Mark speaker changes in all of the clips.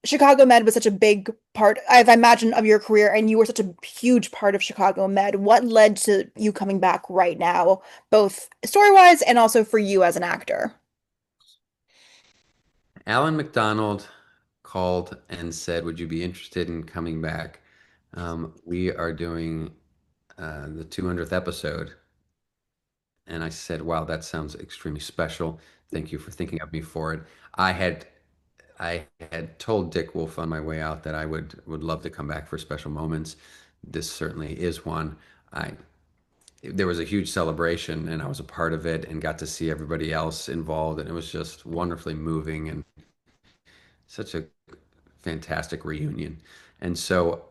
Speaker 1: Chicago Med was such a big part, I've imagined, of your career, and you were such a huge part of Chicago Med. What led to you coming back right now, both story-wise and also for you as an actor?
Speaker 2: Alan McDonald called and said, "Would you be interested in coming back? We are doing the 200th episode." And I said, "Wow, that sounds extremely special. Thank you for thinking of me for it." I had I had told Dick Wolf on my way out that I would love to come back for special moments. This certainly is one. I There was a huge celebration and I was a part of it and got to see everybody else involved, and it was just wonderfully moving and such a fantastic reunion. And so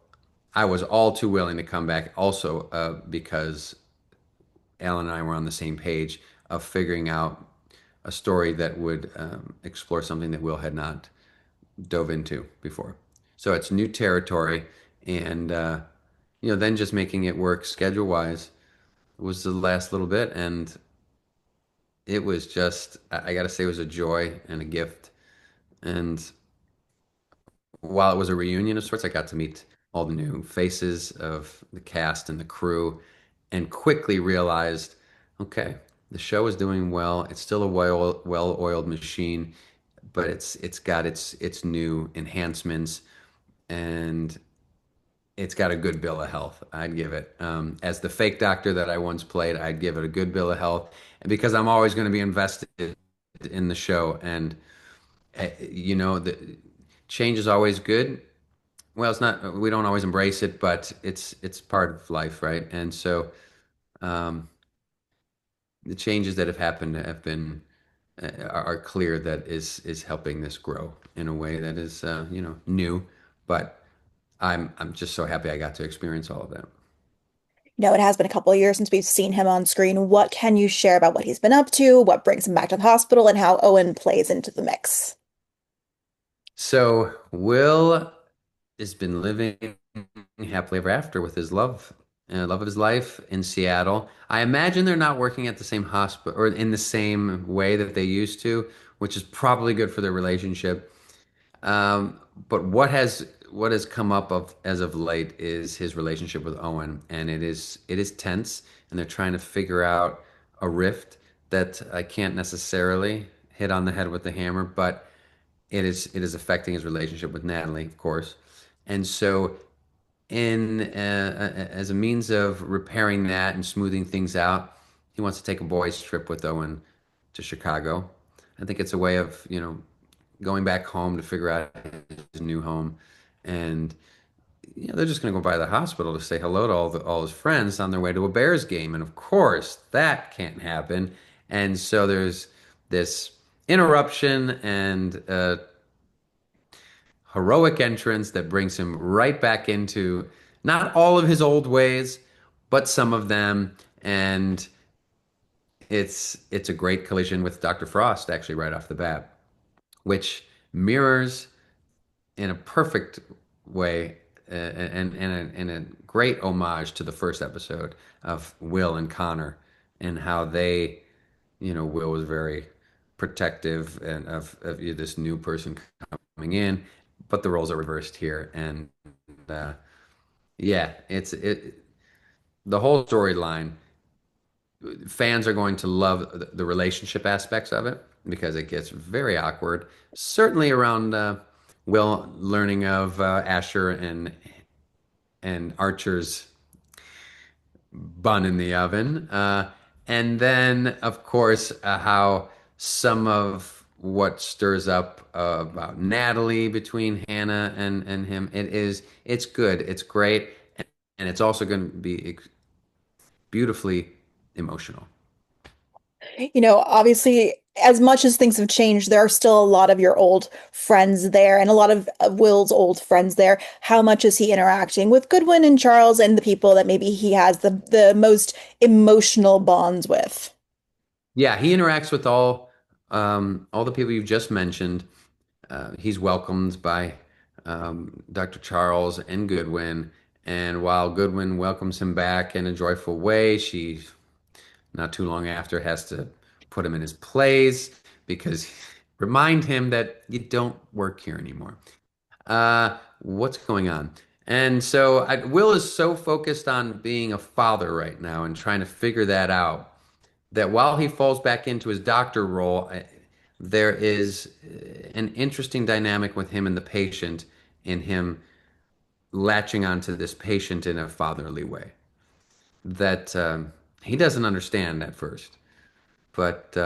Speaker 2: I was all too willing to come back also because Alan and I were on the same page of figuring out a story that would explore something that Will had not dove into before. So it's new territory, and then just making it work schedule wise was the last little bit, and it was just I got to say it was a joy and a gift. And while it was a reunion of sorts, I got to meet all the new faces of the cast and the crew, and quickly realized, okay, the show is doing well. It's still a well-oiled machine, but it's got its new enhancements, and it's got a good bill of health. I'd give it, as the fake doctor that I once played, I'd give it a good bill of health, and because I'm always going to be invested in the show, and the change is always good. Well, it's not. We don't always embrace it, but it's part of life, right? And so um, the changes that have happened have been are clear that is helping this grow in a way that is new. But I'm just so happy I got to experience all of that.
Speaker 1: No, it has been a couple of years since we've seen him on screen. What can you share about what he's been up to, what brings him back to the hospital, and how Owen plays into the mix?
Speaker 2: So Will has been living happily ever after with his love of his life in Seattle. I imagine they're not working at the same hospital or in the same way that they used to, which is probably good for their relationship. But what has come up of as of late is his relationship with Owen, and it is tense, and they're trying to figure out a rift that I can't necessarily hit on the head with the hammer, but it is affecting his relationship with Natalie, of course. And so in as a means of repairing that and smoothing things out, he wants to take a boys' trip with Owen to Chicago. I think it's a way of, going back home to figure out his new home. And they're just going to go by the hospital to say hello to all his friends on their way to a Bears game. And of course, that can't happen. And so there's this interruption and heroic entrance that brings him right back into not all of his old ways, but some of them. And it's a great collision with Dr. Frost actually right off the bat, which mirrors in a perfect way and a great homage to the first episode of Will and Connor and how Will was very protective and of this new person coming in, but the roles are reversed here, and uh, yeah, the whole storyline. Fans are going to love the relationship aspects of it because it gets very awkward. Certainly around Will learning of Asher and Archer's bun in the oven, and then of course how some of what stirs up about Natalie between Hannah and him. It's good, it's great, and it's also going to be beautifully emotional.
Speaker 1: Obviously, as much as things have changed, there are still a lot of your old friends there and a lot of Will's old friends there. How much is he interacting with Goodwin and Charles and the people that maybe he has the most emotional bonds with?
Speaker 2: Yeah, he interacts with all the people you've just mentioned. He's welcomed by Dr. Charles and Goodwin. And while Goodwin welcomes him back in a joyful way, she, not too long after, has to put him in his place because remind him that you don't work here anymore. What's going on? And so Will is so focused on being a father right now and trying to figure that out that while he falls back into his doctor role, there is an interesting dynamic with him and the patient, in him latching onto this patient in a fatherly way that he doesn't understand at first, but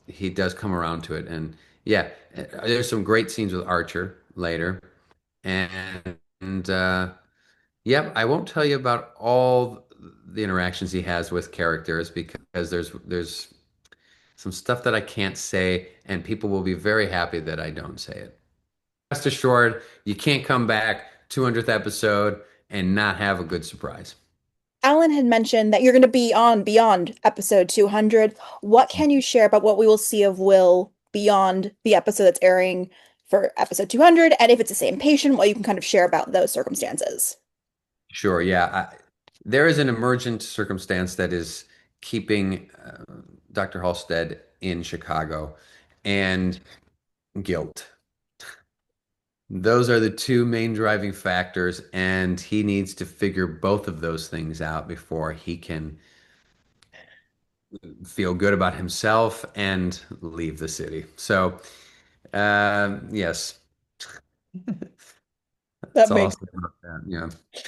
Speaker 2: he does come around to it. And yeah, there's some great scenes with Archer later, and yep, I won't tell you about all the interactions he has with characters because there's some stuff that I can't say, and people will be very happy that I don't say it. Rest assured, you can't come back 200th episode and not have a good surprise.
Speaker 1: Alan had mentioned that you're going to be on beyond episode 200. What can you share about what we will see of Will beyond the episode that's airing for episode 200? And if it's the same patient, what you can kind of share about those circumstances.
Speaker 2: Sure, yeah. There is an emergent circumstance that is keeping Dr. Halstead in Chicago, and guilt. Those are the two main driving factors, and he needs to figure both of those things out before he can feel good about himself and leave the city. So, yes,
Speaker 1: That
Speaker 2: that's all I'll
Speaker 1: makes
Speaker 2: say about that. Yeah.